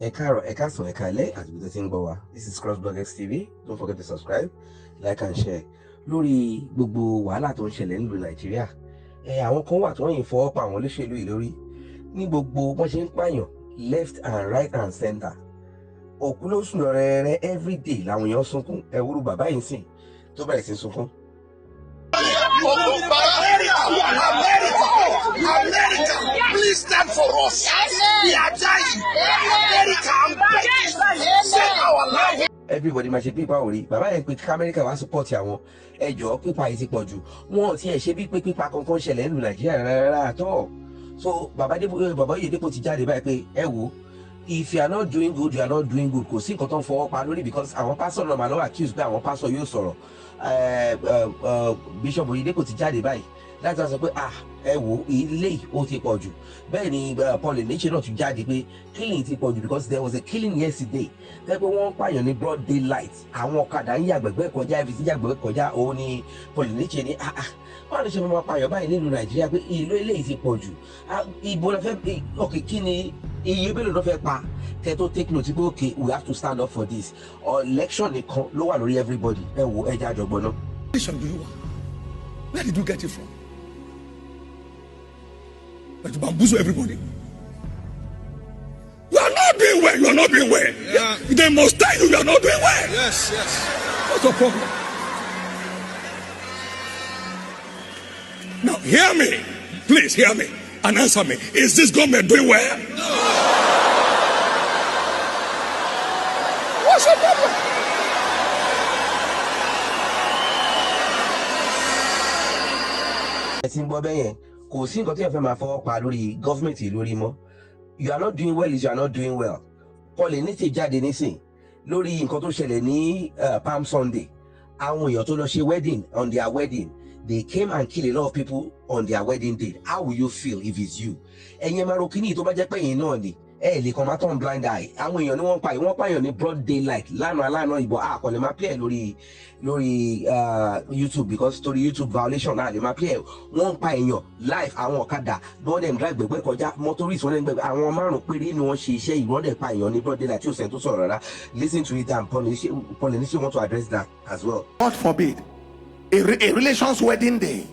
Ẹ káàárọ̀, ẹ káàsán, ẹ káalẹ́ àti ibi tó ti ń gbọ́ wa. This is CROSSBLOGXTV. Don't forget to subscribe, like and share. Lórí gbogbo wàhálà tó ń ṣẹlẹ̀ nílùú Nàìjíríà, àwọn kan wà tí wọ́n yìn fọwọ́ pa àwọn olóṣèlú yìí lórí. Ní gbogbo wọ́n ṣe ń pààyàn left and right and center. Òkú ló sùn lọ rẹ́rẹ́ everyday làwọn èèyàn sunkún. Ẹ wúru bàbá yìí sìn tó bẹ̀rẹ̀ sí sunkún. America, please stand for us. We are dying. America, I'm begging. Save our life. Everybody máa ṣe pípa òrí bàbá yẹn pé kí Amẹ́ríkà wá support àwọn ẹjọ́ pípa yìí ti pọ̀ jù wọn ò tiẹ̀ ṣe bí pé pípa kankan ṣẹlẹ̀ nílùú Nàìjíríà rárá àtọ́ so bàbá Oyedepo ti jáde báyìí pé ẹ wò if you are not doing good you are not doing good kò sí nǹkan tó ń fọwọ́ pa lórí because àwọn pásọ̀ náà máa lọ́wọ́ accuse pé àwọn pásọ̀ yóò sọ̀rọ̀ Bishop Oyedepo ti jáde báyìí láti sọ pé ẹ wò ilé ó ti pọ̀ jù bẹ́ẹ̀ ni Paul Enenche náà tún jáde pé killing ti pọ̀ jù because there was a killing yesterday tẹ́ pé wọ́n pààyàn ní broad daylight àwọn ọ̀kadà ń yàgbẹ̀gbẹ́ kọjá ibi tí yàgbẹ̀gbẹ́ kọjá òun ni Paul Enenche ní báwo ni ṣe máa pààyàn báyìí nílùú Nàìjíríà pé ìlú eléyìí ti pọ̀ jù ìbò lọ fẹ́ ok kí ni iye mélòó ló fẹ́ pa kẹ́ tó take note pé ok we have to stand up for this election nìkan ló wà lórí everybody ẹ wo ẹja àjọgbọ́n náà. Where did you get it from? But to bamboozle everybody. You are not doing well. You are not doing well. Yeah. They must tell you are not doing well. Yes, yes. What's the problem? Now hear me. Please hear me and answer me. Is this government doing well? No. What's the problem? ẹ ti ń gbọ́ bẹ́yẹn kò sí nǹkan tí ẹ fẹ́ máa fọwọ́ pa lórí gọ́fìmẹ̀ntì lórí mọ́ you are not doing well is you are not doing well Paul Enenche jáde nísìn lórí nǹkan tó ṣẹlẹ̀ ní Palm Sunday àwọn èèyàn tó lọ ṣe wedding on their wedding they came and kill a lot of people on their wedding day how will you feel if it's you ẹ̀yin máa ro kíní tó bá jẹ́ pé ẹ̀yin náà ni ẹ lè kàn máa turn blind eye àwọn èèyàn ni wọ́n pààyàn ní broad daylight lánàá ìbò àkọlẹ̀ máa play lórí YouTube because torí YouTube violation náà lè máa play wọ́n pa èèyàn live àwọn ọ̀kadà bọ́ọ̀dẹ̀ drive gbẹ̀gbẹ́ kọjá motorist wọn gbẹ̀gbẹ́ àwọn márùn péré ni wọ́n ṣe iṣẹ́ ìwọ́dẹ̀ pa èèyàn ní broad daylight tí ó sẹ́ni tó sọ̀rọ̀ rárá listen to it and Paul Enenche want to address that as well. God forbid a relation's wedding day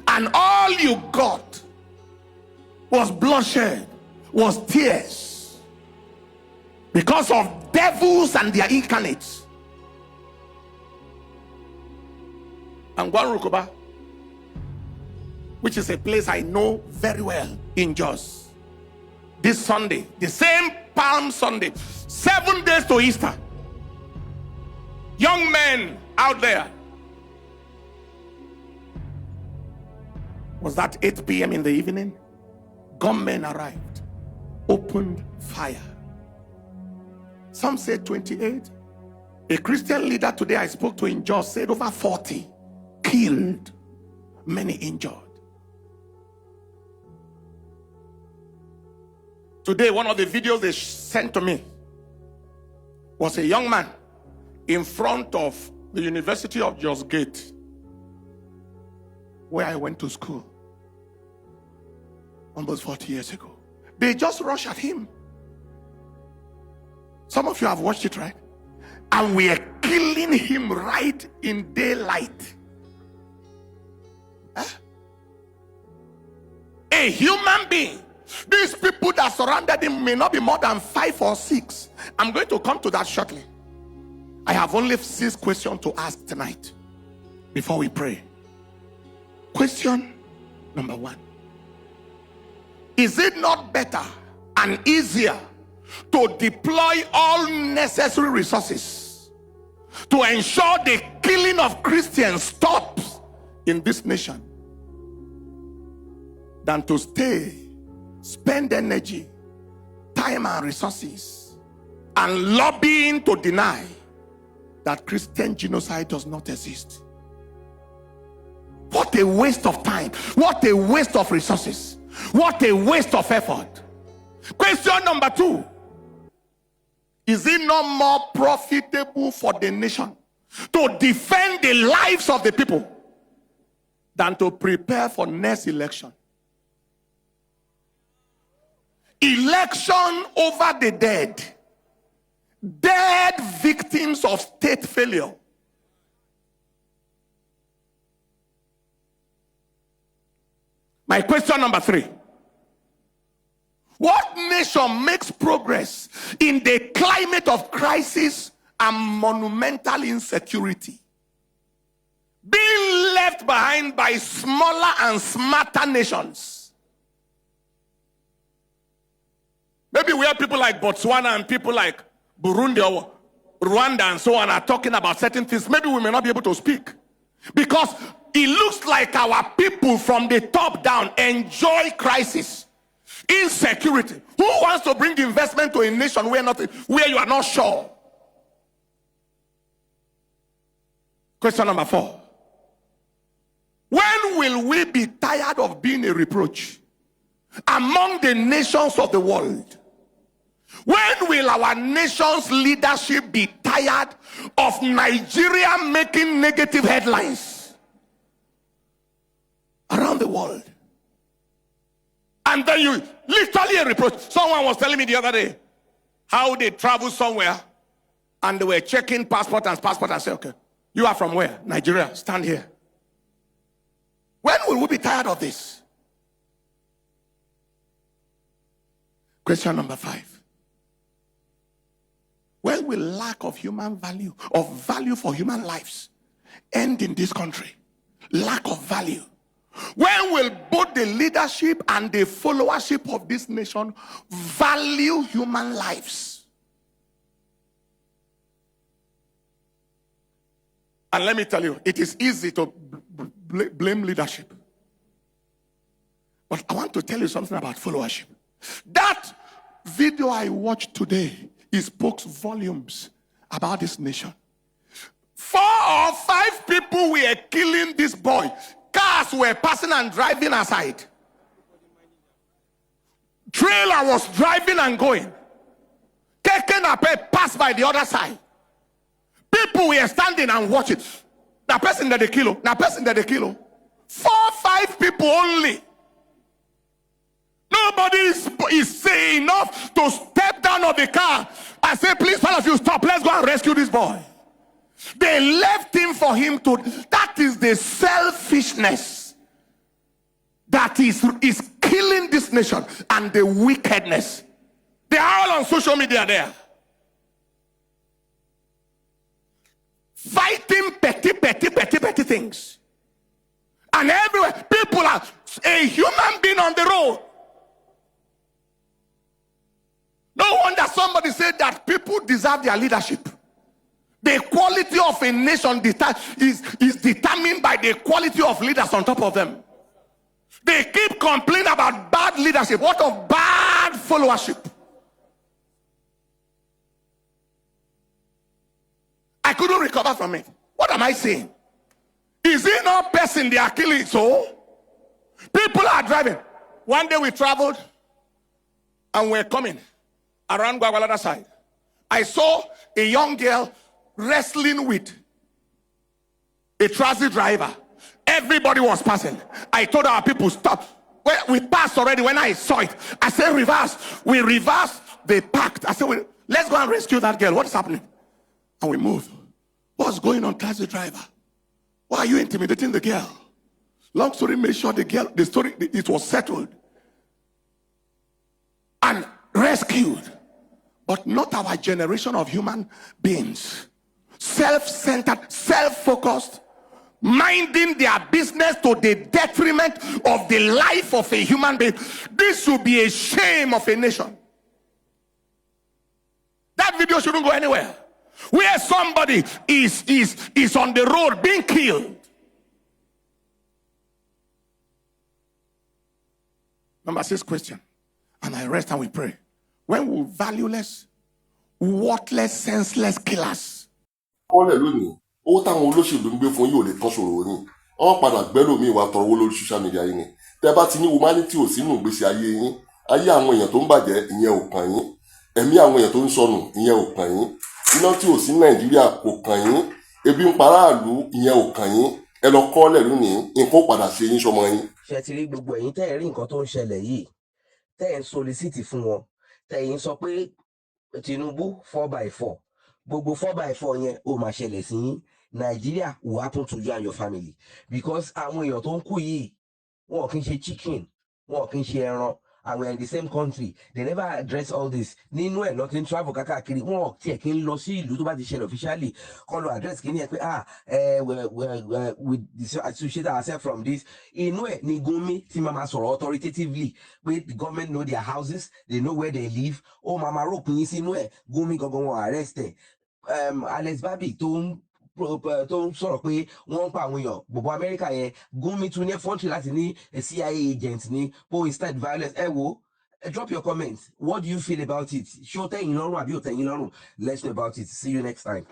and all you got was bloodshed, was tears because of devils and their incarnates. And Rukuba, which is a place I know very well in Jos, this Sunday, the same Palm Sunday, 7 days to Easter, young men out there. Was that 8 p.m. in the evening? Gunmen arrived, opened fire. Some said 28. A Christian leader today I spoke to in Jos said over 40 killed, many injured. Today, one of the videos they sent to me was a young man in front of the University of Jos Gate, where I went to school almost 40 years ago. They just rushed at him. Some of you have watched it, right? And we are killing him right in daylight. Huh? A human being. These people that surrounded him may not be more than 5 or 6. I'm going to come to that shortly. I have only 6 questions to ask tonight before we pray. Question number 1. Is it not better and easier to deploy all necessary resources to ensure the killing of Christians stops in this nation than to spend energy, time and resources and lobbying to deny that Christian genocide does not exist? What a waste of time. What a waste of resources. What a waste of effort. Question number 2. Is it not more profitable for the nation to defend the lives of the people than to prepare for next election? Election over the dead. Dead victims of state failure. My question number 3. What nation makes progress in the climate of crisis and monumental insecurity? Being left behind by smaller and smarter nations. Maybe where people like Botswana and people like Burundi or Rwanda and so on are talking about certain things, maybe we may not be able to speak. Because it looks like our people from the top down enjoy crisis, insecurity. Who wants to bring investment to a nation where you are not sure? Question number 4. When will we be tired of being a reproach among the nations of the world? When will our nation's leadership be tired of Nigeria making negative headlines around the world? And then you literally a reproach. Someone was telling me the other day how they traveled somewhere and they were checking passport and say, okay, you are from where? Nigeria, stand here. When will we be tired of this? Question number 5. When will lack of human value, of value for human lives, end in this country? Lack of value. When will both the leadership and the followership of this nation value human lives? And let me tell you, it is easy to blame leadership. But I want to tell you something about followership. That video I watched today, it spoke volumes about this nation. 4 or 5 people were killing this boy. Cars were passing and driving aside. Trailer was driving and going. Taking a pass by the other side. People were standing and watching. The person that they kill. 4 or 5 people only. Nobody is saying enough to step down of the car and say, please, all of you, stop. Let's go and rescue this boy. They left him for him to. That is the selfishness that is killing this nation, and the wickedness. They are all on social media there. Fighting petty things. And everywhere, people are a human being on the road. No wonder somebody said that people deserve their leadership. The quality of a nation is determined by the quality of leaders on top of them. They keep complaining about bad leadership. What of bad followership? I couldn't recover from it. What am I saying? Is it not person they are killing? So people are driving. One day we traveled and we're coming around Gwagwalada side. I saw a young girl wrestling with a taxi driver. Everybody was passing. I told our people, stop. Well, we passed already. When I saw it, I said reverse. We reversed. They parked. I said, let's go and rescue that girl. What's happening? And we moved. What's going on, taxi driver? Why are you intimidating the girl? Long story made short, the story, it was settled and rescued. But not our generation of human beings. Self-centered, self-focused, minding their business to the detriment of the life of a human being. This should be a shame of a nation. That video shouldn't go anywhere. Where somebody is on the road being killed. Number 6 question. And I rest and we pray. When will valueless, worthless, senseless killers? Ọlẹ̀ lónìí, owó táwọn olóṣèlú ń gbé fún yóò lè tán ṣòro yín. Wọ́n padà gbẹ́lò mi ìwà tọrọ owó lórí social media yín ni. Tẹ́ bá ti ní humanity ò sínú ìgbésí ayé yín. Ayé àwọn èèyàn tó ń bàjẹ́ ìyẹn ò kàn yín. Ẹ̀mí àwọn èèyàn tó ń sọnù ìyẹn ò kàn yín. Iná tí ò sí Nàìjíríà kò kàn yín. Ebi ń paráàlú ìyẹn ò kàn yín. Ẹ lọ kọ́lẹ̀ lónìí, nǹkan ó padà ṣe yín sọmọ yín. Ṣé ti rí gbogbo ẹ̀yin tẹ́ ẹ rí nǹkan tó ń ṣẹlẹ̀ yìí? tẹ́ ẹ̀ ń solicit fún wọn tẹ̀yìn sọ pé Tinubu 4x4 gbogbo 4x4 yẹn ó máa ṣẹlẹ̀ sí yín. Nigeria will happen to you and your family because àwọn èèyàn tó ń kú yìí wọn kì í ṣe chicken, wọn kì í ṣe ẹran, and we are in the same country. They never address all this. Nínú ẹ̀ lọ ti ń travel kákàkiri wọn tiẹ̀ kí ń lọ sí ìlú tó bá ti ṣẹlẹ̀ officially kọ́ lọ address kí ni ẹ pé we dissociate ourselves from this. Inú ẹ̀ ni Gumi ti máa sọ̀rọ̀ authoritatively pé the government know their houses, they know where they live. Ó máa rò pín sínú ẹ̀ Gumi gangan wọn arrest ẹ̀. Alex Babi tó ń sọ̀rọ̀ pé wọ́n ń pa àwọn èèyàn gbogbo Amẹ́ríkà yẹn Gumi tún ní fọ́ńtì láti ní CIA agent ní po instant violence. Drop your comments. What do you feel about it? Ṣó tẹ́yìn lọ́rùn àbí ò tẹ́yìn lọ́rùn? Let's know about it. See you next time.